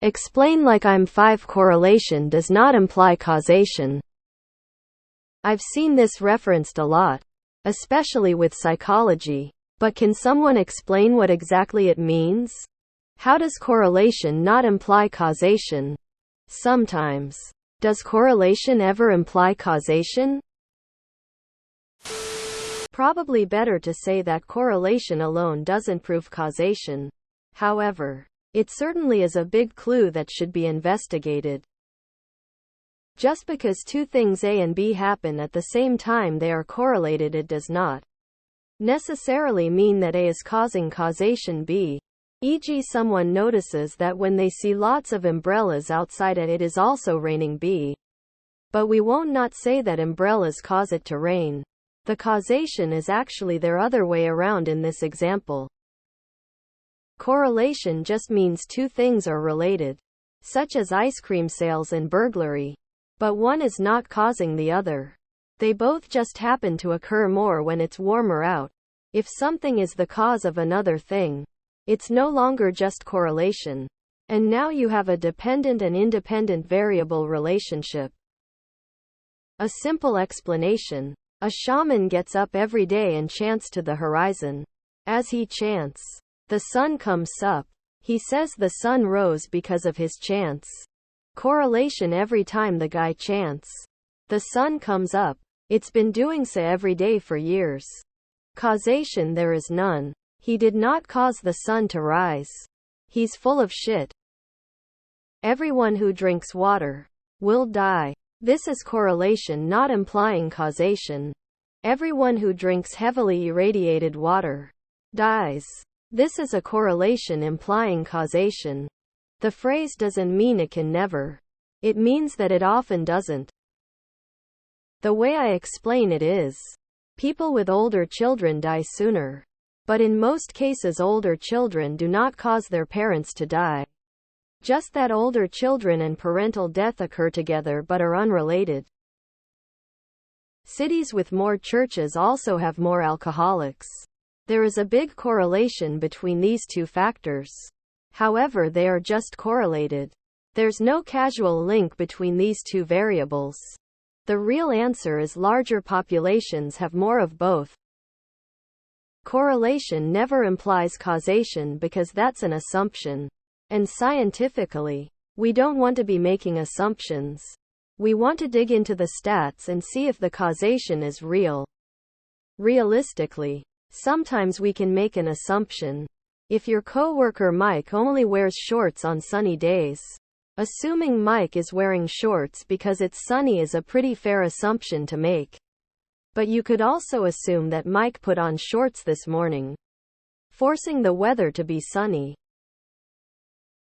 Explain like I'm 5 correlation does not imply causation. I've seen this referenced a lot, especially with psychology. But can someone explain what exactly it means? How does correlation not imply causation? Sometimes. Does correlation ever imply causation? Probably better to say that correlation alone doesn't prove causation. However, it certainly is a big clue that should be investigated. Just because two things A and B happen at the same time they are correlated, it does not necessarily mean that A is causing causation B. E.g., someone notices that when they see lots of umbrellas outside it is also raining B. But we won't not say that umbrellas cause it to rain. The causation is actually their other way around in this example. Correlation just means two things are related, such as ice cream sales and burglary. But one is not causing the other. They both just happen to occur more when it's warmer out. If something is the cause of another thing, it's no longer just correlation. And now you have a dependent and independent variable relationship. A simple explanation. A shaman gets up every day and chants to the horizon. As he chants, the sun comes up. He says the sun rose because of his chants. Correlation: every time the guy chants, the sun comes up. It's been doing so every day for years. Causation: there is none. He did not cause the sun to rise. He's full of shit. Everyone who drinks water will die. This is correlation not implying causation. Everyone who drinks heavily irradiated water dies. This is a correlation implying causation. The phrase doesn't mean it can never. It means that it often doesn't. The way I explain it is, people with older children die sooner. But in most cases older children do not cause their parents to die. Just that older children and parental death occur together but are unrelated. Cities with more churches also have more alcoholics. There is a big correlation between these two factors. However, they are just correlated. There's no causal link between these two variables. The real answer is larger populations have more of both. Correlation never implies causation because that's an assumption. And scientifically, we don't want to be making assumptions. We want to dig into the stats and see if the causation is real. Realistically, sometimes we can make an assumption. If your coworker Mike only wears shorts on sunny days, assuming Mike is wearing shorts because it's sunny is a pretty fair assumption to make. But you could also assume that Mike put on shorts this morning, forcing the weather to be sunny.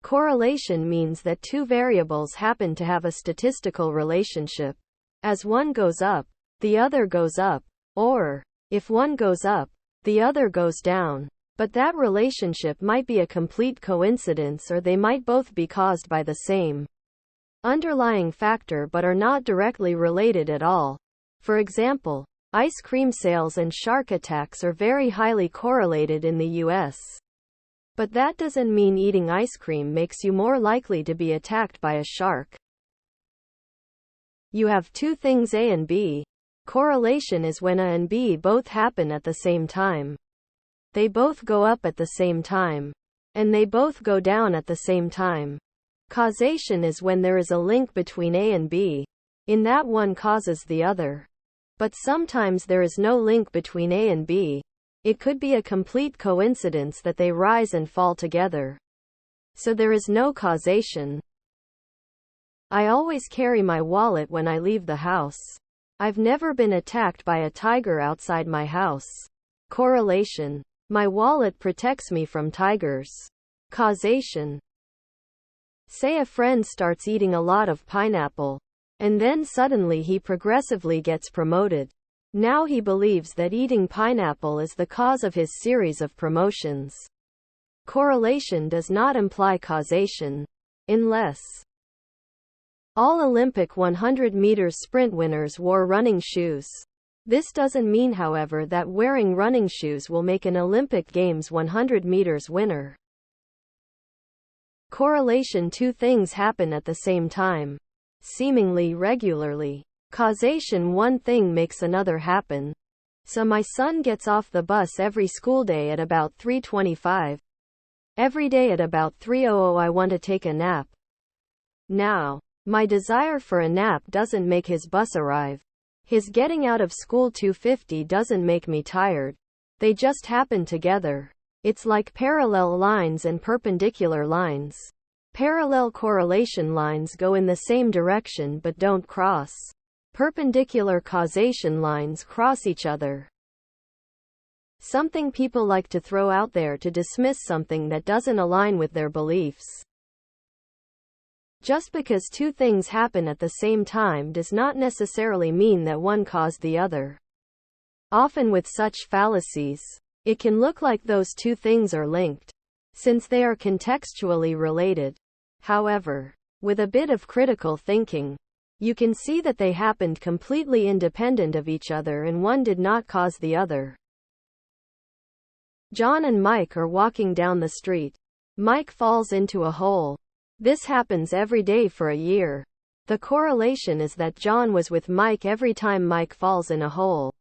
Correlation means that two variables happen to have a statistical relationship. As one goes up, the other goes up. Or, if one goes up, the other goes down. But that relationship might be a complete coincidence, or they might both be caused by the same underlying factor but are not directly related at all. For example, ice cream sales and shark attacks are very highly correlated in the US. But that doesn't mean eating ice cream makes you more likely to be attacked by a shark. You have two things A and B. Correlation is when A and B both happen at the same time. They both go up at the same time. And they both go down at the same time. Causation is when there is a link between A and B, in that one causes the other. But sometimes there is no link between A and B. It could be a complete coincidence that they rise and fall together. So there is no causation. I always carry my wallet when I leave the house. I've never been attacked by a tiger outside my house. Correlation. My wallet protects me from tigers. Causation. Say a friend starts eating a lot of pineapple, and then suddenly he progressively gets promoted. Now he believes that eating pineapple is the cause of his series of promotions. Correlation does not imply causation. Unless all Olympic 100 meters sprint winners wore running shoes. This doesn't mean, however, that wearing running shoes will make an Olympic Games 100 meters winner. Correlation: two things happen at the same time, seemingly regularly. Causation: one thing makes another happen. So my son gets off the bus every school day at about 3:25. Every day at about 3:00 I want to take a nap. Now, my desire for a nap doesn't make his bus arrive. His getting out of school 2:50 doesn't make me tired. They just happen together. It's like parallel lines and perpendicular lines. Parallel correlation lines go in the same direction but don't cross. Perpendicular causation lines cross each other. Something people like to throw out there to dismiss something that doesn't align with their beliefs. Just because two things happen at the same time does not necessarily mean that one caused the other. Often with such fallacies, it can look like those two things are linked, since they are contextually related. However, with a bit of critical thinking, you can see that they happened completely independent of each other and one did not cause the other. John and Mike are walking down the street. Mike falls into a hole. This happens every day for a year. The correlation is that John was with Mike every time Mike falls in a hole.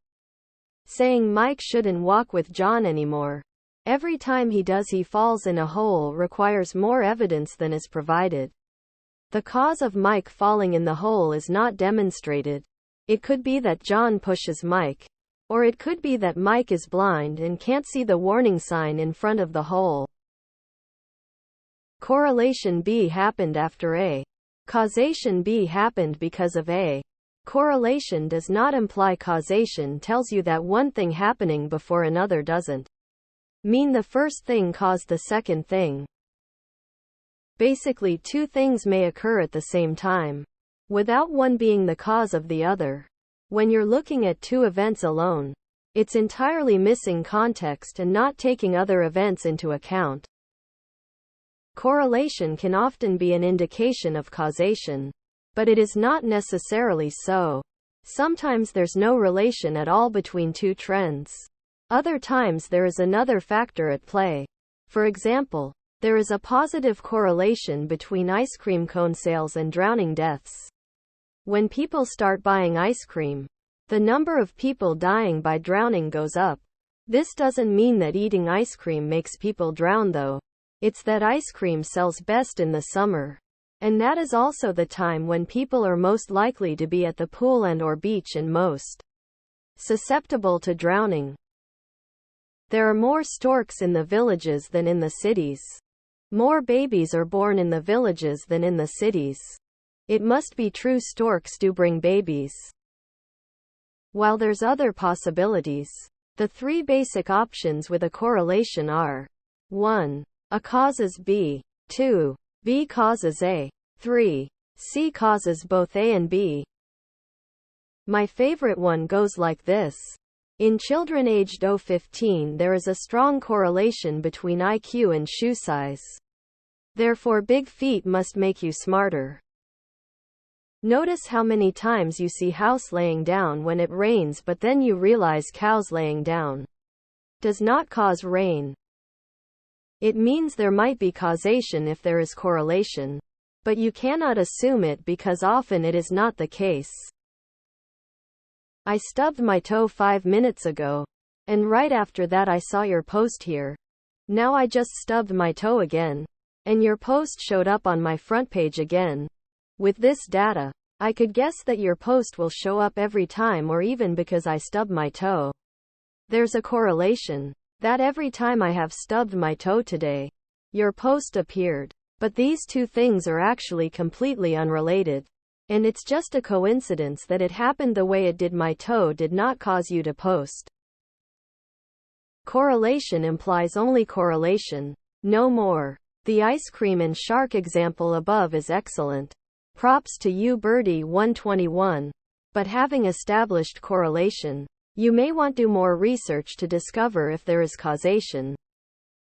Saying Mike shouldn't walk with John anymore every time he does, he falls in a hole, requires more evidence than is provided. The cause of Mike falling in the hole is not demonstrated. It could be that John pushes Mike, or it could be that Mike is blind and can't see the warning sign in front of the hole. Correlation: B happened after A. Causation: B happened because of A. Correlation does not imply causation. Tells you that one thing happening before another doesn't mean the first thing caused the second thing. Basically, two things may occur at the same time, without one being the cause of the other. When you're looking at two events alone, it's entirely missing context and not taking other events into account. Correlation can often be an indication of causation, but it is not necessarily so. Sometimes there's no relation at all between two trends. Other times there is another factor at play. For example, there is a positive correlation between ice cream cone sales and drowning deaths. When people start buying ice cream, the number of people dying by drowning goes up. This doesn't mean that eating ice cream makes people drown though. It's that ice cream sells best in the summer. And that is also the time when people are most likely to be at the pool and/or beach and most susceptible to drowning. There are more storks in the villages than in the cities. More babies are born in the villages than in the cities. It must be true, storks do bring babies. While there's other possibilities, the three basic options with a correlation are: 1. A causes B. 2. B causes A. 3. C causes both A and B. My favorite one goes like this. In children aged 0-15 there is a strong correlation between IQ and shoe size. Therefore big feet must make you smarter. Notice how many times you see house laying down when it rains, but then you realize cows laying down does not cause rain. It means there might be causation if there is correlation, but you cannot assume it because often it is not the case. I stubbed my toe 5 minutes ago, and right after that I saw your post here. Now I just stubbed my toe again, and your post showed up on my front page again. With this data, I could guess that your post will show up every time, or even because I stubbed my toe. There's a correlation that every time I have stubbed my toe today, your post appeared. But these two things are actually completely unrelated. And it's just a coincidence that it happened the way it did. My toe did not cause you to post. Correlation implies only correlation, no more. The ice cream and shark example above is excellent. Props to you, Birdie 121. But having established correlation, you may want to do more research to discover if there is causation.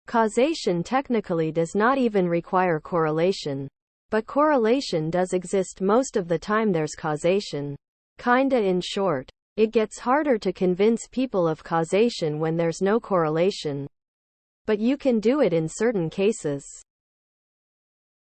Causation technically does not even require correlation. But correlation does exist most of the time. There's causation. Kinda. In short, it gets harder to convince people of causation when there's no correlation. But you can do it in certain cases.